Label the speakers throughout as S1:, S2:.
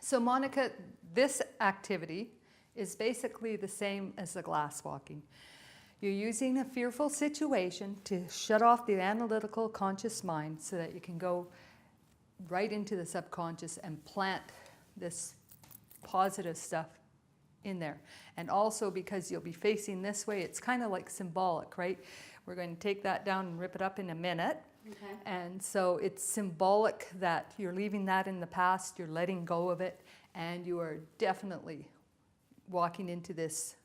S1: So Monica, this activity is basically the same as the glass walking. You're using a fearful situation to shut off the analytical conscious mind so that you can go right into the subconscious and plant this positive stuff in there. And also because you'll be facing this way, it's kind of like symbolic, right? We're going to take that down and rip it up in a minute.
S2: Okay.
S1: And so it's symbolic that you're leaving that in the past, you're letting go of it, and you are definitely walking into this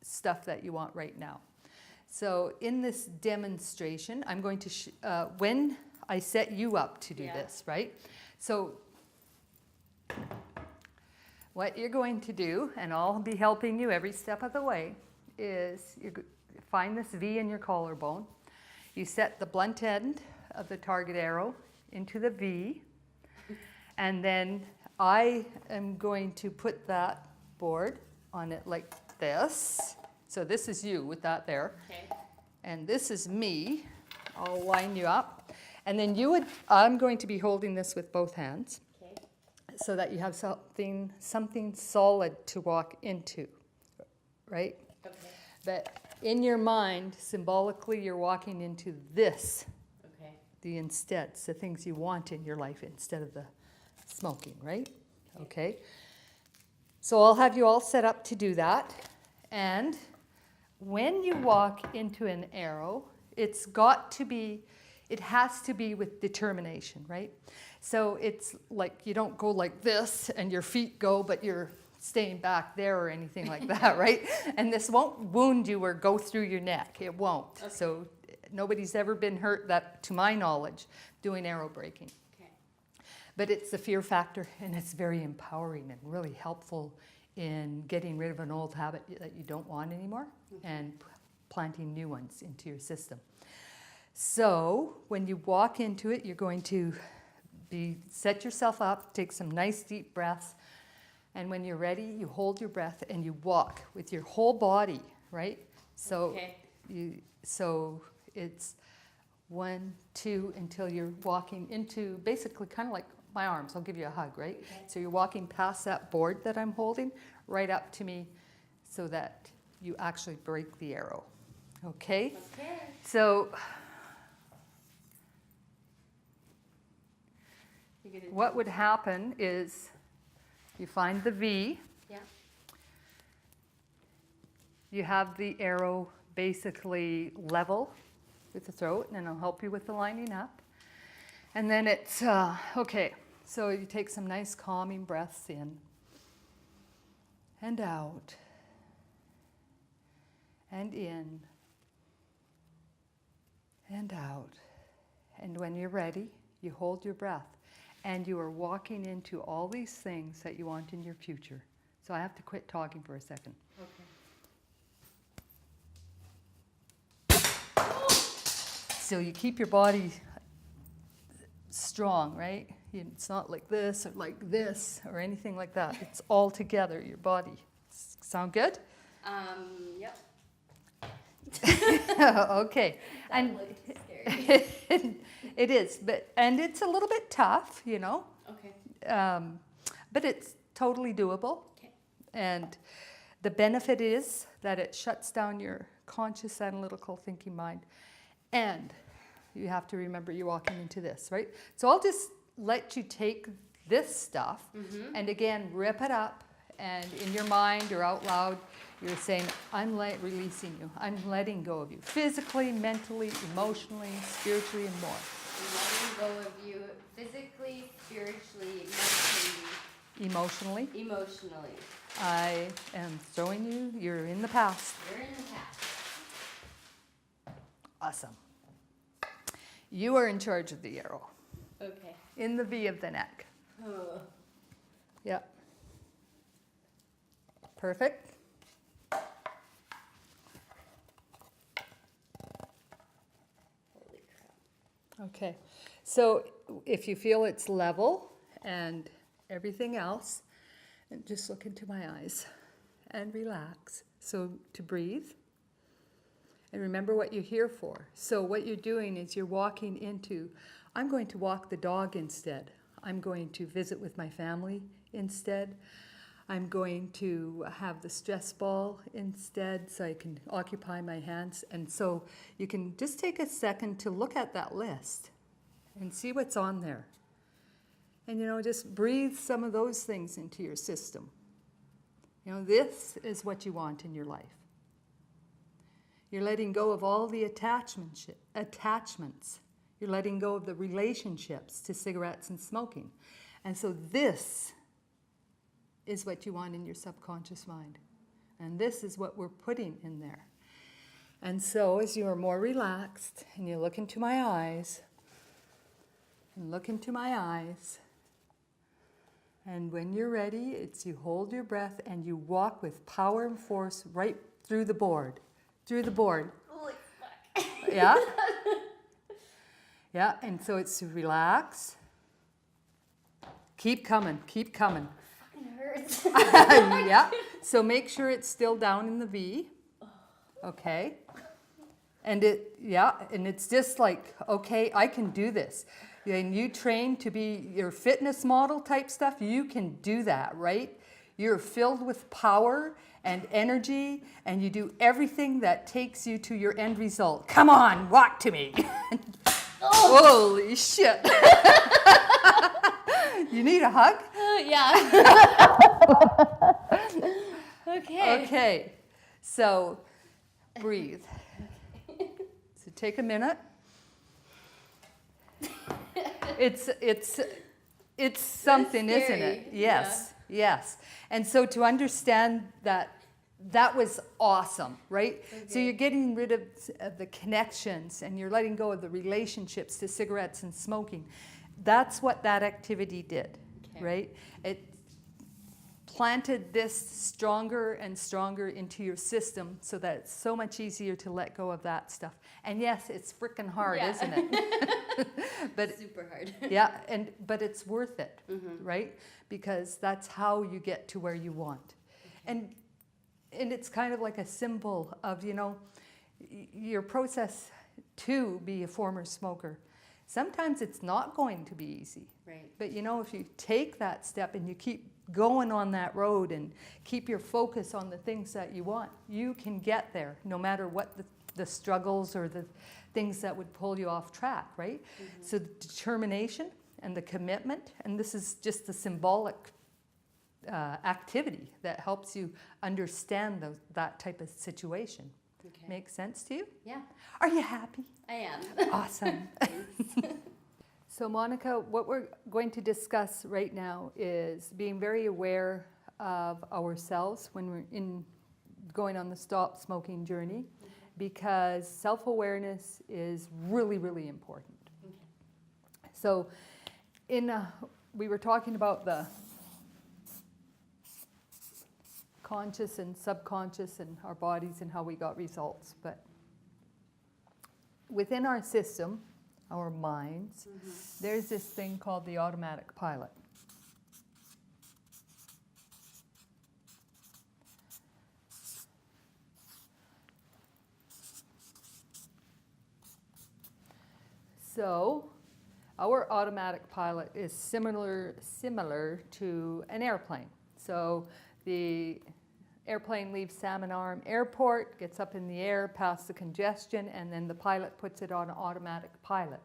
S1: stuff that you want right now. So in this demonstration, I'm going to, when I set you up to do this, right? So what you're going to do, and I'll be helping you every step of the way, is you find this V in your collarbone. You set the blunt end of the target arrow into the V, and then I am going to put that board on it like this. So this is you with that there.
S2: Okay.
S1: And this is me. I'll line you up. And then you would, I'm going to be holding this with both hands.
S2: Okay.
S1: So that you have something solid to walk into, right?
S2: Okay.
S1: But in your mind, symbolically, you're walking into this,
S2: Okay.
S1: the insteads, the things you want in your life instead of the smoking, right? Okay. So I'll have you all set up to do that. And when you walk into an arrow, it's got to be, it has to be with determination, right? So it's like you don't go like this and your feet go, but you're staying back there or anything like that, right? And this won't wound you or go through your neck. It won't.
S2: Okay.
S1: So nobody's ever been hurt, that, to my knowledge, doing arrow breaking.
S2: Okay.
S1: But it's the fear factor, and it's very empowering and really helpful in getting rid of an old habit that you don't want anymore and planting new ones into your system. So when you walk into it, you're going to set yourself up, take some nice deep breaths, and when you're ready, you hold your breath and you walk with your whole body, right? So so it's 1, 2 until you're walking into basically kind of like my arms. I'll give you a hug, right?
S2: Okay.
S1: So you're walking past that board that I'm holding right up to me so that you actually break the arrow. Okay?
S2: Okay.
S1: So what would happen is you find the V.
S2: Yeah.
S1: You have the arrow basically level with the throat, and I'll help you with the lining up. And then it's, okay, so you take some nice calming breaths in and out and in and out. And when you're ready, you hold your breath. And you are walking into all these things that you want in your future. So I have to quit talking for a second.
S2: Okay.
S1: So you keep your body strong, right? It's not like this or like this or anything like that. It's all together, your body. Sound good?
S2: Yep.
S1: Okay.
S2: That
S1: And
S2: looked scary.
S1: it is, and it's a little bit tough, you know.
S2: Okay.
S1: But it's totally doable.
S2: Okay.
S1: And the benefit is that it shuts down your conscious analytical thinking mind. And you have to remember you're walking into this, right? So I'll just let you take this stuff and again, rip it up, and in your mind or out loud, you're saying, I'm releasing you. I'm letting go of you. Physically, mentally, emotionally, spiritually, and more.
S2: I'm letting go of you physically, spiritually, mentally,
S1: Emotionally. I am throwing you. You're in the past.
S2: You're in the past.
S1: Awesome. You are in charge of the arrow.
S2: Okay.
S1: In the V of the neck.
S2: Oh.
S1: Yep. Perfect.
S2: Holy crap.
S1: Okay. So if you feel it's level and everything else, and just look into my eyes and relax. So to breathe. And remember what you're here for. So what you're doing is you're walking into, I'm going to walk the dog instead. I'm going to visit with my family instead. I'm going to have the stress ball instead so I can occupy my hands. And so you can just take a second to look at that list and see what's on there. And, just breathe some of those things into your system. This is what you want in your life. You're letting go of all the attachments. You're letting go of the relationships to cigarettes and smoking. And so this is what you want in your subconscious mind. And this is what we're putting in there. And so as you are more relaxed and you look into my eyes, and look into my eyes, and when you're ready, it's you hold your breath and you walk with power and force right through the board. Through the board.
S2: Holy fuck.
S1: Yeah? Yeah, and so it's to relax. Keep coming, keep coming.
S2: It hurts.
S1: Yeah, so make sure it's still down in the V. Okay. And it's just like, okay, I can do this. And you train to be your fitness model type stuff, you can do that, right? You're filled with power and energy, and you do everything that takes you to your end result. Come on, walk to me. Holy shit. You need a hug?
S2: Yeah. Okay.
S1: Okay, so breathe. So take a minute. It's something, isn't it? Yes, yes. And so to understand that was awesome, right?
S2: Okay.
S1: So you're getting rid of the connections and you're letting go of the relationships to cigarettes and smoking. That's what that activity did, right? It planted this stronger and stronger into your system so that it's so much easier to let go of that stuff. And yes, it's freaking hard, isn't it? But
S2: super hard.
S1: Yeah, but it's worth it, right? Because that's how you get to where you want. And it's kind of like a symbol of, your process to be a former smoker. Sometimes it's not going to be easy.
S2: Right.
S1: But if you take that step and you keep going on that road and keep your focus on the things that you want, you can get there no matter what the struggles or the things that would pull you off track, right? So the determination and the commitment, and this is just a symbolic activity that helps you understand that type of situation.
S2: Okay.
S1: Make sense to you?
S2: Yeah.
S1: Are you happy?
S2: I am.
S1: Awesome. So Monica, what we're going to discuss right now is being very aware of ourselves when we're going on the stop smoking journey, because self-awareness is really, really important.
S2: Okay.
S1: So we were talking about the conscious and subconscious and our bodies and how we got results, but within our system, our minds, there's this thing called the automatic pilot. So our automatic pilot is similar to an airplane. So the airplane leaves Salmon Arm Airport, gets up in the air past the congestion, and then the pilot puts it on automatic pilot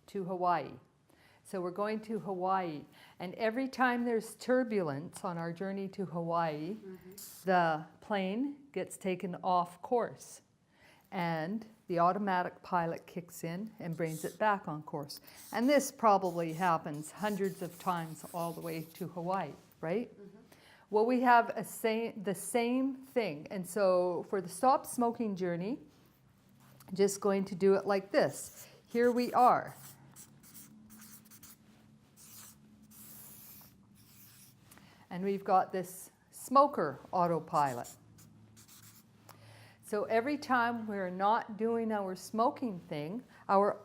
S1: to Hawaii. So we're going to Hawaii, and every time there's turbulence on our journey to Hawaii, the plane gets taken off course, and the automatic pilot kicks in and brings it back on course. And this probably happens hundreds of times all the way to Hawaii, right? Well, we have the same thing. And so for the stop smoking journey, just going to do it like this. Here we are. And we've got this smoker autopilot. So every time we're not doing our smoking thing, our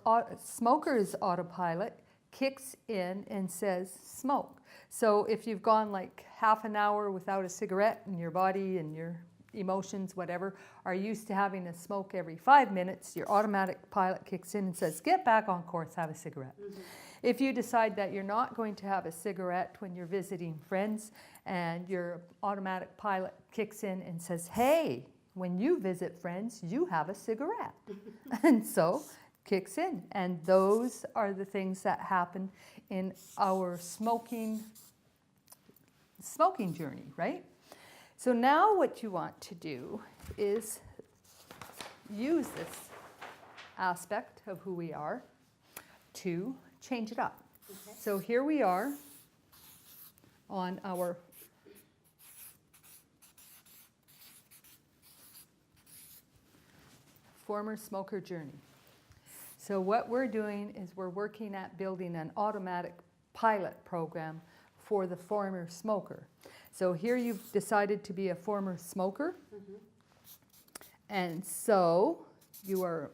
S1: smoker's autopilot kicks in and says smoke. So if you've gone like half an hour without a cigarette and your body and your emotions, whatever, are used to having a smoke every 5 minutes, your automatic pilot kicks in and says, get back on course, have a cigarette. If you decide that you're not going to have a cigarette when you're visiting friends and your automatic pilot kicks in and says, hey, when you visit friends, you have a cigarette. And so kicks in. And those are the things that happen in our smoking journey, right? So now what you want to do is use this aspect of who we are to change it up.
S2: Okay.
S1: So here we are on our former smoker journey. So what we're doing is we're working at building an automatic pilot program for the former smoker. So here you've decided to be a former smoker, and so you are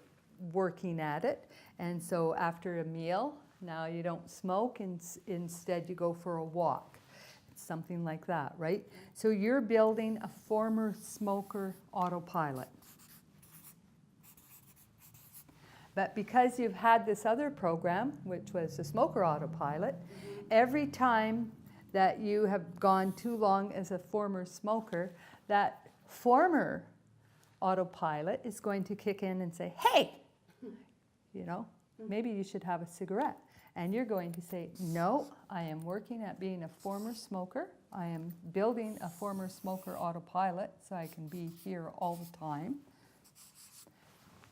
S1: working at it. And so after a meal, now you don't smoke, and instead you go for a walk. It's something like that, right? So you're building a former smoker autopilot. But because you've had this other program, which was the smoker autopilot, every time that you have gone too long as a former smoker, that former autopilot is going to kick in and say, hey, you know, maybe you should have a cigarette. And you're going to say, no, I am working at being a former smoker. I am building a former smoker autopilot so I can be here all the time.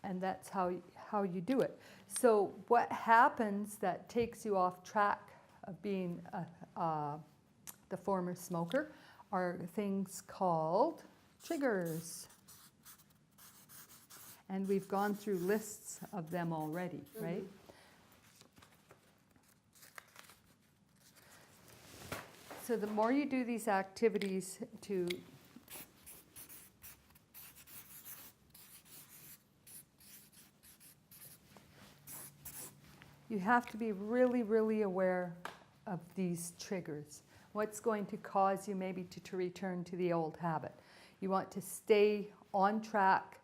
S1: And that's how you do it. So what happens that takes you off track of being the former smoker are things called triggers. And we've gone through lists of them already, right? So the more you do these activities you have to be really, really aware of these triggers. What's going to cause you maybe to return to the old habit? You want to stay on track,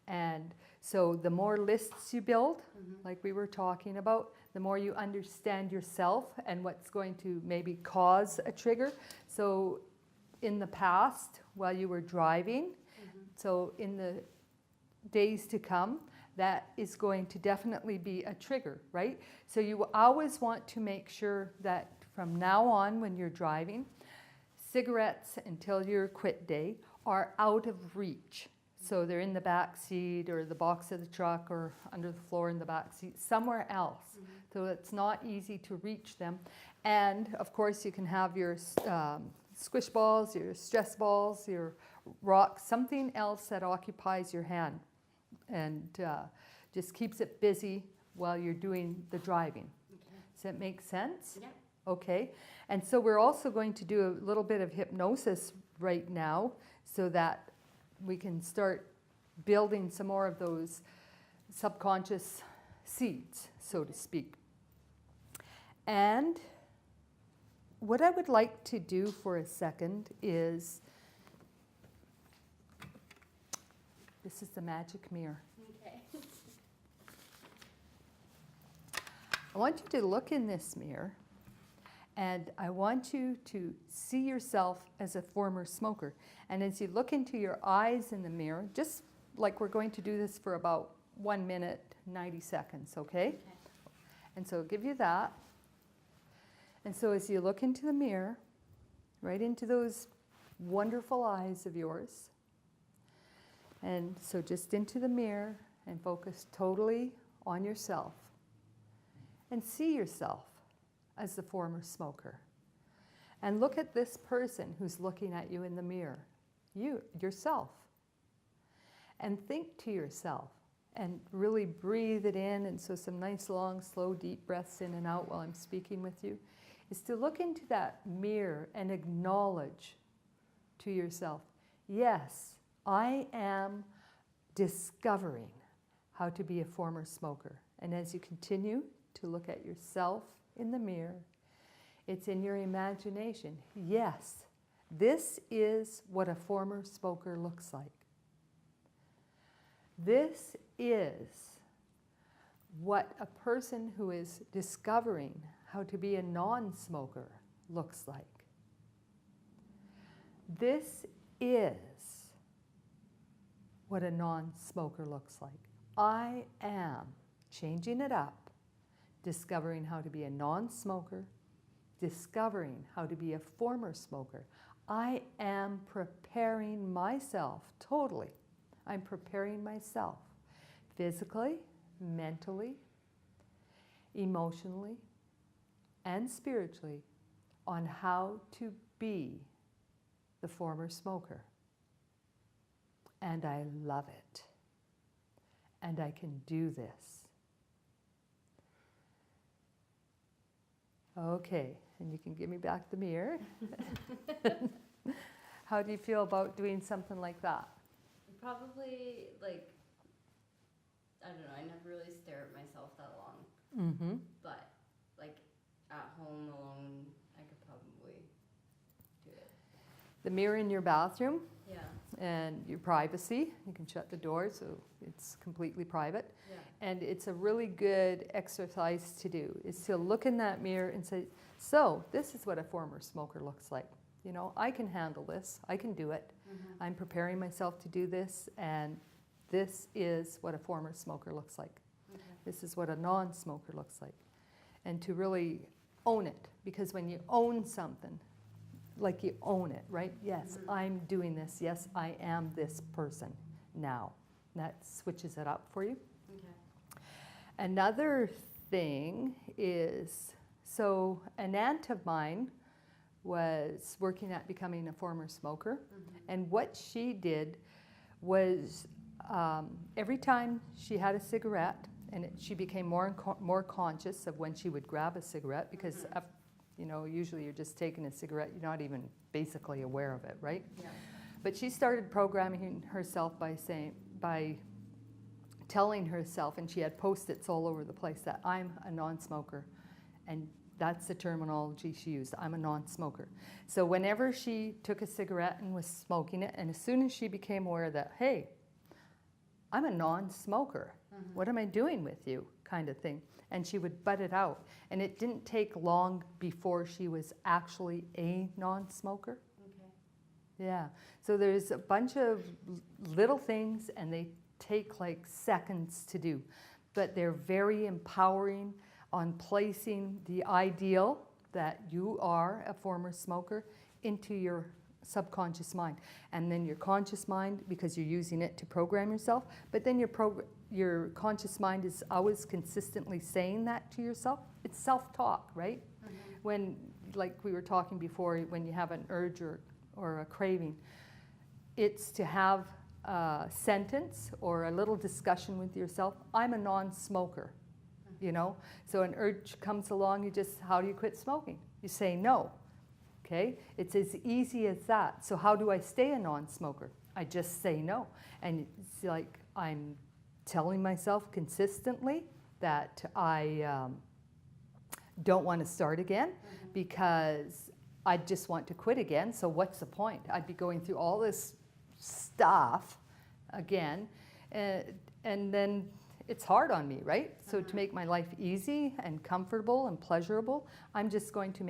S1: and so the more lists you build, like we were talking about, the more you understand yourself and what's going to maybe cause a trigger. So in the past, while you were driving, so in the days to come, that is going to definitely be a trigger, right? So you always want to make sure that from now on when you're driving, cigarettes until your quit day are out of reach. So they're in the back seat or the box of the truck or under the floor in the back seat, somewhere else. So it's not easy to reach them. And of course you can have your squish balls, your stress balls, your rocks, something else that occupies your hand and just keeps it busy while you're doing the driving. Does that make sense?
S2: Yeah.
S1: Okay. And so we're also going to do a little bit of hypnosis right now so that we can start building some more of those subconscious seeds, so to speak. And what I would like to do for a second is, this is the magic mirror.
S2: Okay.
S1: I want you to look in this mirror, and I want you to see yourself as a former smoker. And as you look into your eyes in the mirror, just like we're going to do this for about 1 minute, 90 seconds, okay? And so I'll give you that. And so as you look into the mirror, right into those wonderful eyes of yours, and so just into the mirror and focus totally on yourself and see yourself as the former smoker. And look at this person who's looking at you in the mirror, yourself. And think to yourself and really breathe it in. And so some nice long, slow, deep breaths in and out while I'm speaking with you is to look into that mirror and acknowledge to yourself, yes, I am discovering how to be a former smoker. And as you continue to look at yourself in the mirror, it's in your imagination. Yes, this is what a former smoker looks like. This is what a person who is discovering how to be a non-smoker looks like. This is what a non-smoker looks like. I am changing it up, discovering how to be a non-smoker, discovering how to be a former smoker. I am preparing myself, totally. I'm preparing myself physically, mentally, emotionally, and spiritually on how to be the former smoker. And I love it. And I can do this. Okay, and you can give me back the mirror. How do you feel about doing something like that?
S2: Probably, like, I don't know, I never really stare at myself that long.
S1: Mm-hmm.
S2: But, like, at home alone, I could probably do it.
S1: The mirror in your bathroom
S2: Yeah.
S1: and your privacy. You can shut the door so it's completely private.
S2: Yeah.
S1: And it's a really good exercise to do, is to look in that mirror and say, so this is what a former smoker looks like. You know, I can handle this. I can do it.
S2: Mm-hmm.
S1: I'm preparing myself to do this, and this is what a former smoker looks like.
S2: Okay.
S1: This is what a non-smoker looks like. And to really own it, because when you own something, like you own it, right? Yes,
S2: Mm-hmm.
S1: I'm doing this. Yes, I am this person now. That switches it up for you.
S2: Okay.
S1: Another thing is, so an aunt of mine was working at becoming a former smoker,
S2: Mm-hmm.
S1: and what she did was every time she had a cigarette, and she became more conscious of when she would grab a cigarette, because
S2: Mhm.
S1: you know, usually you're just taking a cigarette, you're not even basically aware of it, right?
S2: Yeah.
S1: But she started programming herself by telling herself, and she had Post-its all over the place, that I'm a non-smoker. And that's the terminology she used, I'm a non-smoker. So whenever she took a cigarette and was smoking it, and as soon as she became aware that, hey, I'm a non-smoker,
S2: Mm-hmm.
S1: what am I doing with you, kind of thing. And she would butt it out. And it didn't take long before she was actually a non-smoker.
S2: Okay.
S1: Yeah, so there's a bunch of little things, and they take like seconds to do, but they're very empowering on placing the ideal that you are a former smoker into your subconscious mind. And then your conscious mind, because you're using it to program yourself, but then your conscious mind is always consistently saying that to yourself. It's self-talk, right?
S2: Mm-hmm.
S1: When, like we were talking before, when you have an urge or a craving, it's to have a sentence or a little discussion with yourself. I'm a non-smoker, you know? So an urge comes along, how do you quit smoking? You say no, okay? It's as easy as that. So how do I stay a non-smoker? I just say no. And it's like I'm telling myself consistently that I don't want to start again,
S2: Mm-hmm.
S1: because I just want to quit again. So what's the point? I'd be going through all this stuff again, and then it's hard on me, right? So to make my life easy and comfortable and pleasurable, I'm just going to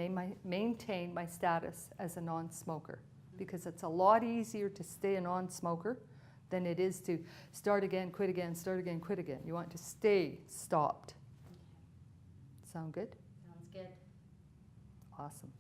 S1: maintain my status as a non-smoker, because it's a lot easier to stay a non-smoker than it is to start again, quit again, start again, quit again. You want to stay stopped. Sound good?
S2: Sounds good.
S1: Awesome.